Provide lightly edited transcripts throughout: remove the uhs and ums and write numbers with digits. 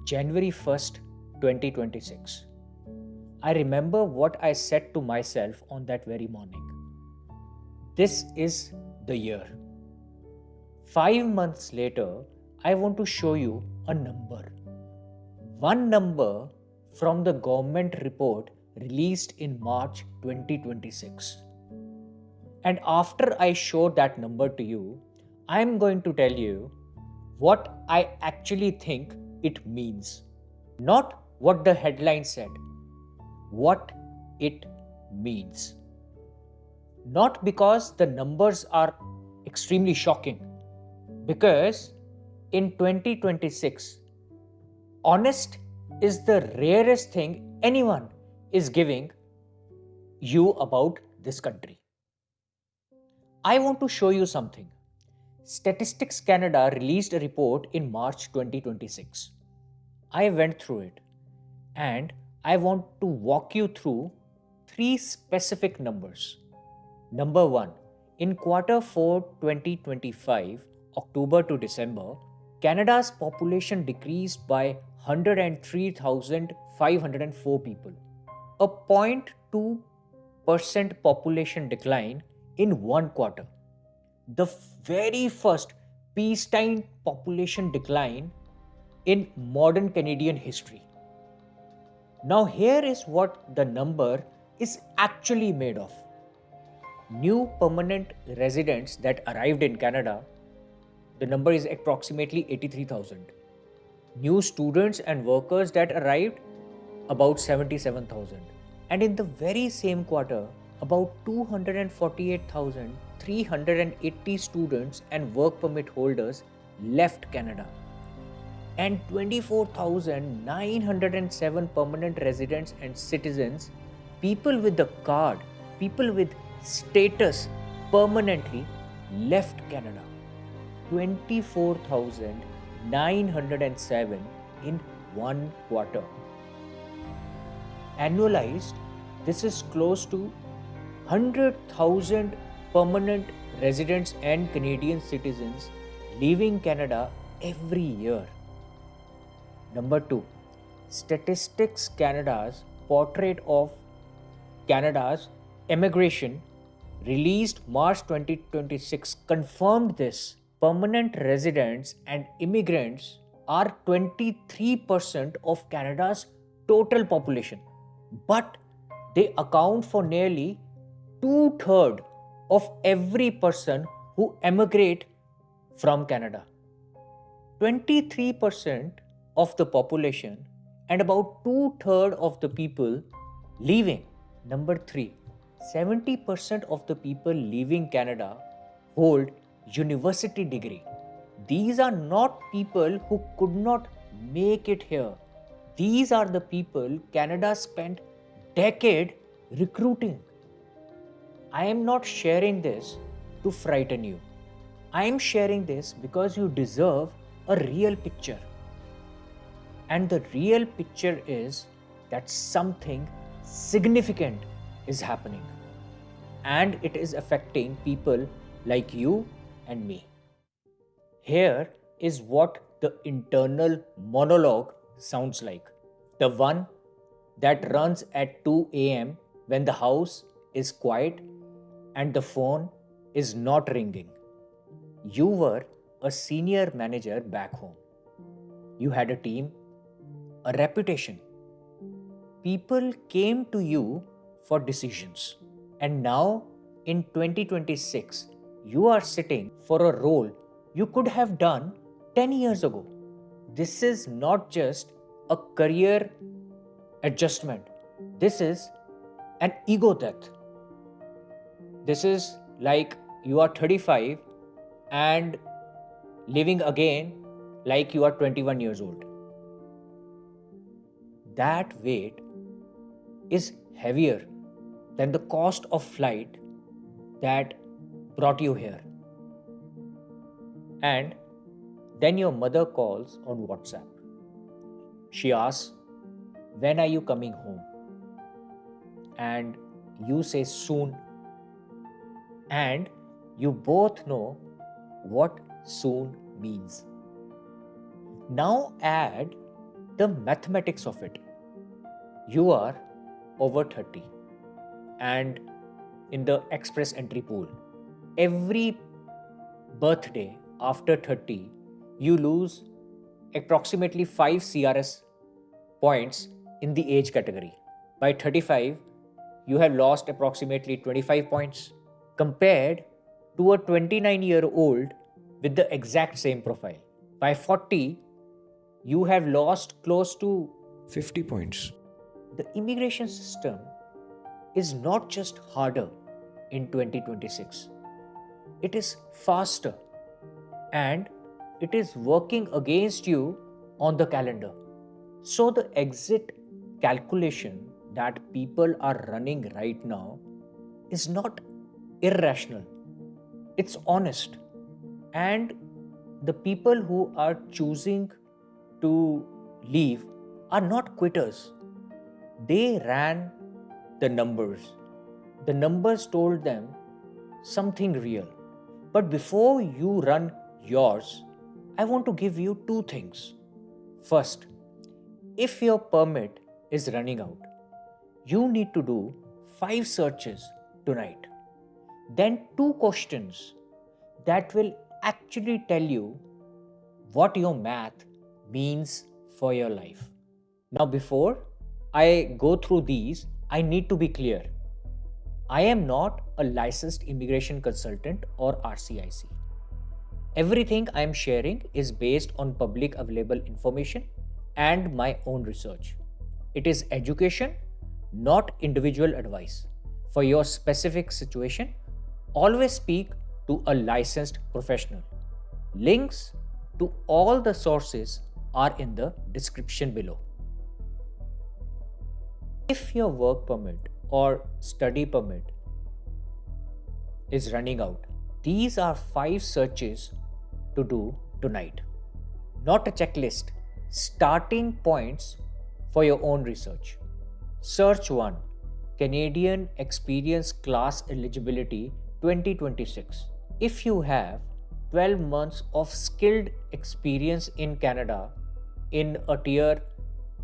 January 1st, 2026. I remember what I said to myself on that very morning. This is the year. 5 months later, I want to show you a number. One number from the government report released in March 2026. And after I show that number to you, I am going to tell you what I actually think it means. Not what the headline said, what it means. Not because the numbers are extremely shocking, because in 2026, honest is the rarest thing anyone is giving you about this country. I want to show you something. Statistics Canada released a report in March 2026. I went through it and I want to walk you through three specific numbers. Number one, in Q4 2025, October to December, Canada's population decreased by 103,504 people, a 0.2% population decline in one quarter. The very first peacetime population decline in modern Canadian history. Now, here is what the number is actually made of. New permanent residents that arrived in Canada, the number is approximately 83,000. New students and workers that arrived, about 77,000. And in the very same quarter, about 248,380 students and work permit holders left Canada. And 24,907 permanent residents and citizens, people with the card, people with status permanently left Canada. 24,907 in one quarter. Annualized, this is close to 100,000 permanent residents and Canadian citizens leaving Canada every year. Number two, Statistics Canada's portrait of Canada's immigration released March 2026 confirmed this. Permanent residents and immigrants are 23% of Canada's total population, but they account for nearly 2/3 of every person who emigrate from Canada. 23% of the population and about 2/3 of the people leaving. Number three, 70% of the people leaving Canada hold university degree. These are not people who could not make it here. These are the people Canada spent decade recruiting. I am not sharing this to frighten you. I am sharing this because you deserve a real picture. And the real picture is that something significant is happening. And it is affecting people like you and me. Here is what the internal monologue sounds like. The one that runs at 2 a.m. when the house is quiet and the phone is not ringing. You were a senior manager back home. You had a team, a reputation. People came to you for decisions. And now, in 2026, you are sitting for a role you could have done 10 years ago. This is not just a career adjustment. This is an ego death. This is like you are 35 and living again like you are 21 years old. That weight is heavier than the cost of flight that brought you here. And then your mother calls on WhatsApp. She asks, "When are you coming home?" And you say, "Soon." And you both know what soon means. Now add The mathematics of it. You are over 30 and in the express entry pool. Every birthday after 30, you lose approximately 5 CRS points in the age category. By 35, you have lost approximately 25 points compared to a 29-year-old with the exact same profile. By 40, you have lost close to 50 points. the immigration system is not just harder in 2026, it is faster and it is working against you on the calendar. So, the exit calculation that people are running right now is not irrational, it's honest. And the people who are choosing to leave are not quitters. They ran the numbers. The numbers told them something real. But before you run yours, I want to give you two things. First, if your permit is running out, you need to do 5 searches tonight. Then 2 questions that will actually tell you what your math means for your life. Now, before I go through these, I need to be clear. I am not a licensed immigration consultant or RCIC. Everything I am sharing is based on public available information and my own research. It is education, not individual advice. For your specific situation, always speak to a licensed professional. Links to all the sources are in the description below. If your work permit or study permit is running out, these are 5 searches to do tonight. Not a checklist, starting points for your own research. Search 1, Canadian Experience Class Eligibility 2026. If you have 12 months of skilled experience in Canada in a tier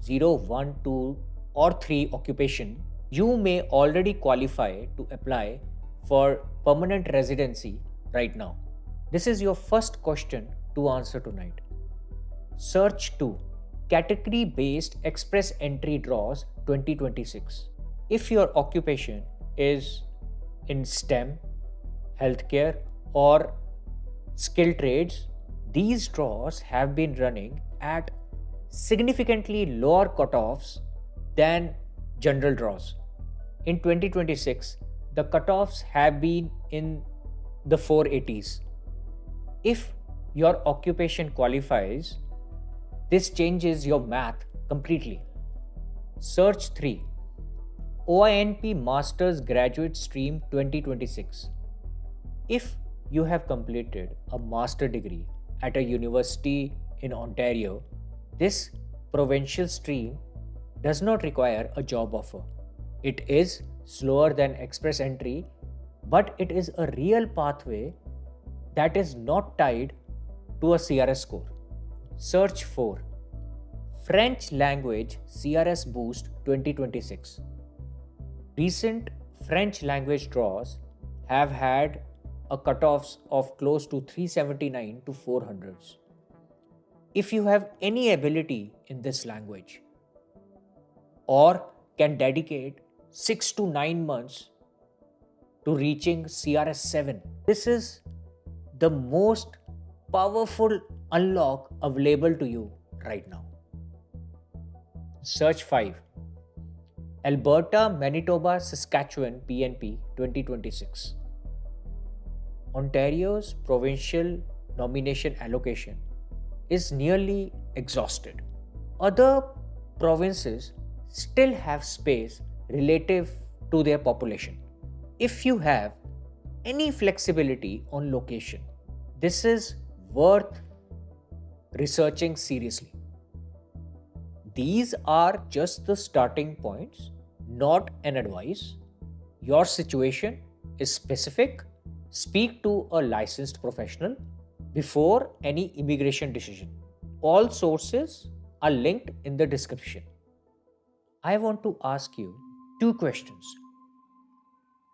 0, 1, 2 or 3 occupation, you may already qualify to apply for permanent residency right now. This is your first question to answer tonight. Search 2, Category Based Express Entry Draws 2026. If your occupation is in STEM, healthcare, or skilled trades, these draws have been running at significantly lower cutoffs than general draws. In 2026, the cutoffs have been in the 480s. If your occupation qualifies, this changes your math completely. Search 3, OINP Masters Graduate Stream 2026. If you have completed a master degree at a university in Ontario, this provincial stream does not require a job offer. It is slower than express entry, but it is a real pathway that is not tied to a CRS score. Search 4, French Language CRS Boost 2026. Recent French language draws have had a cutoffs of close to 379 to 400s. If you have any ability in this language or can dedicate 6 to 9 months to reaching CRS 7, this is the most powerful unlock available to you right now. Search 5, Alberta, Manitoba, Saskatchewan PNP 2026. Ontario's provincial nomination allocation is nearly exhausted. Other provinces still have space relative to their population. If you have any flexibility on location, this is worth researching seriously. These are just the starting points, not an advice. Your situation is specific. Speak to a licensed professional before any immigration decision. All sources are linked in the description. I want to ask you two questions,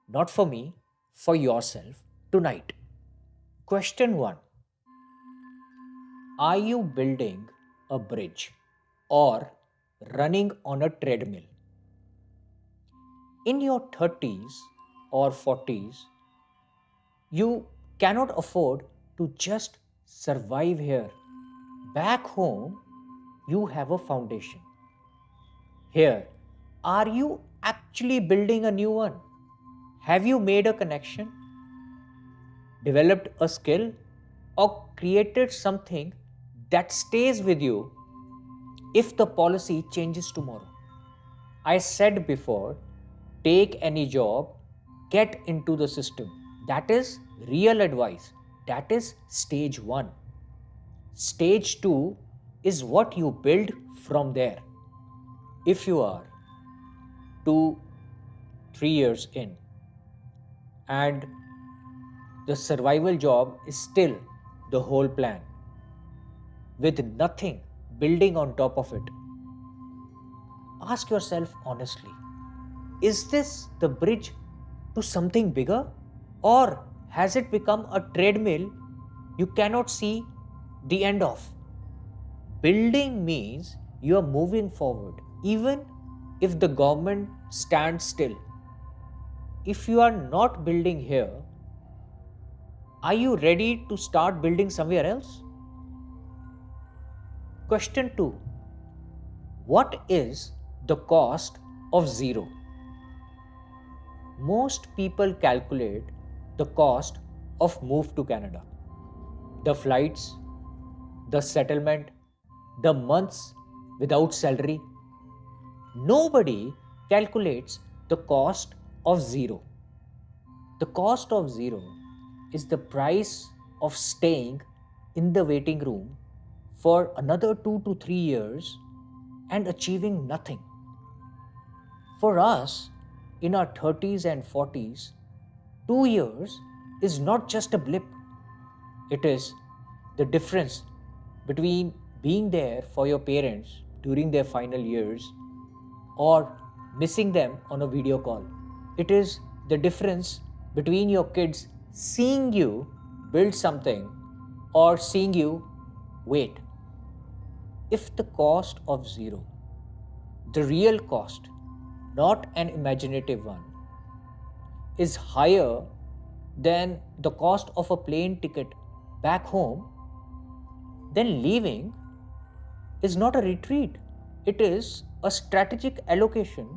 not for me, for yourself tonight. Question 1: are you building a bridge or running on a treadmill? In your 30s or 40s, you cannot afford to just survive here. Back home, you have a foundation. Here, are you actually building a new one? Have you made a connection, developed a skill, or created something that stays with you if the policy changes tomorrow? I said before, take any job, get into the system. That is real advice. That is stage 1. Stage 2 is what you build from there. If you are 2, 3 years in and the survival job is still the whole plan with nothing building on top of it, ask yourself honestly, is this the bridge to something bigger, or has it become a treadmill you cannot see the end of? Building means you are moving forward even if the government stands still. If you are not building here, are you ready to start building somewhere else? Question 2: what is the cost of zero? Most people calculate the cost of move to Canada. The flights, the settlement, the months without salary. Nobody calculates the cost of zero. The cost of zero is the price of staying in the waiting room for another 2 to 3 years and achieving nothing. For us, in our 30s and 40s, 2 years is not just a blip. It is the difference between being there for your parents during their final years or missing them on a video call. It is the difference between your kids seeing you build something or seeing you wait. If the cost of zero, the real cost, not an imaginative one, is higher than the cost of a plane ticket back home, then leaving is not a retreat. It is a strategic allocation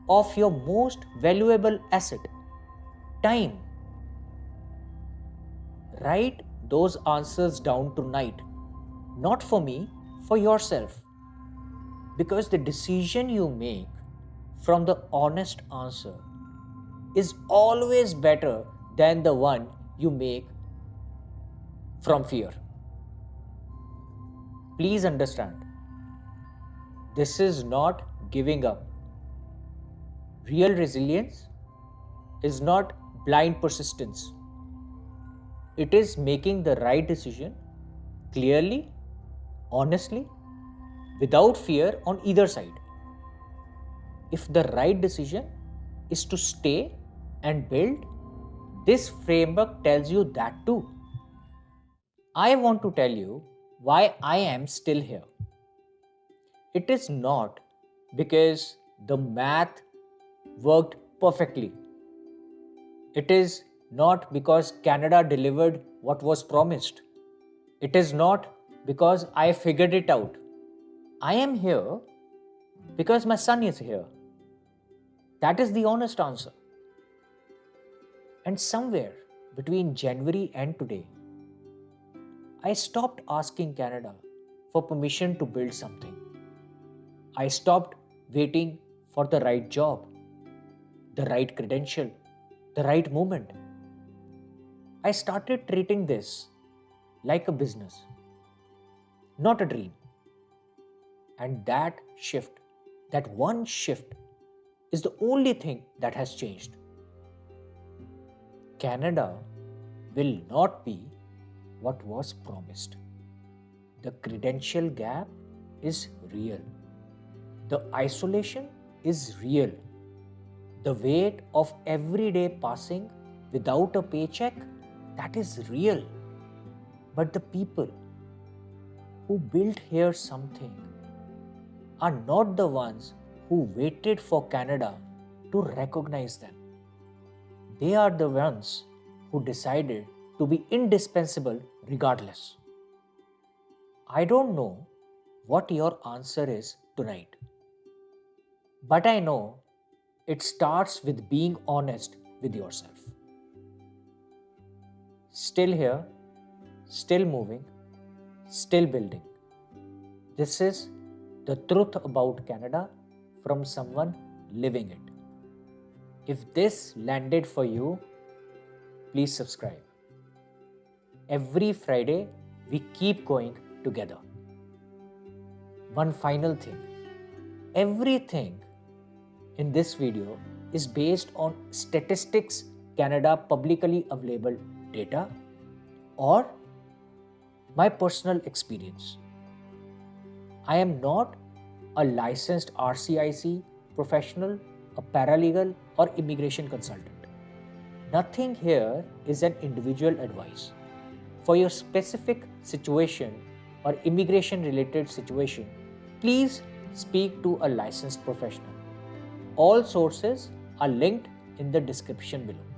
of your most valuable asset, time. Write those answers down tonight, not for me, for yourself. Because the decision you make from the honest answer is always better than the one you make from fear. Please understand, this is not giving up. Real resilience is not blind persistence. It is making the right decision clearly, honestly, without fear on either side. If the right decision is to stay and build, this framework tells you that too. I want to tell you why I am still here. It is not because the math worked perfectly. It is not because Canada delivered what was promised. It is not because I figured it out. I am here because my son is here. That is the honest answer. And somewhere between January and today, I stopped asking Canada for permission to build something. I stopped waiting for the right job, the right credential, the right moment. I started treating this like a business, not a dream. And that shift, that one shift, is the only thing that has changed. Canada will not be what was promised. The credential gap is real. The isolation is real. The weight of every day passing without a paycheck, that is real. But the people who built here something are not the ones who waited for Canada to recognize them. They are the ones who decided to be indispensable regardless. I don't know what your answer is tonight, but I know it starts with being honest with yourself. Still here, still moving, still building. This is the truth about Canada from someone living it. If this landed for you, please subscribe. Every Friday, we keep going together. One final thing. Everything in this video is based on Statistics Canada publicly available data or my personal experience. I am not a licensed RCIC professional, a paralegal, or immigration consultant. Nothing here is an individual advice. For your specific situation or immigration related situation, please speak to a licensed professional. All sources are linked in the description below.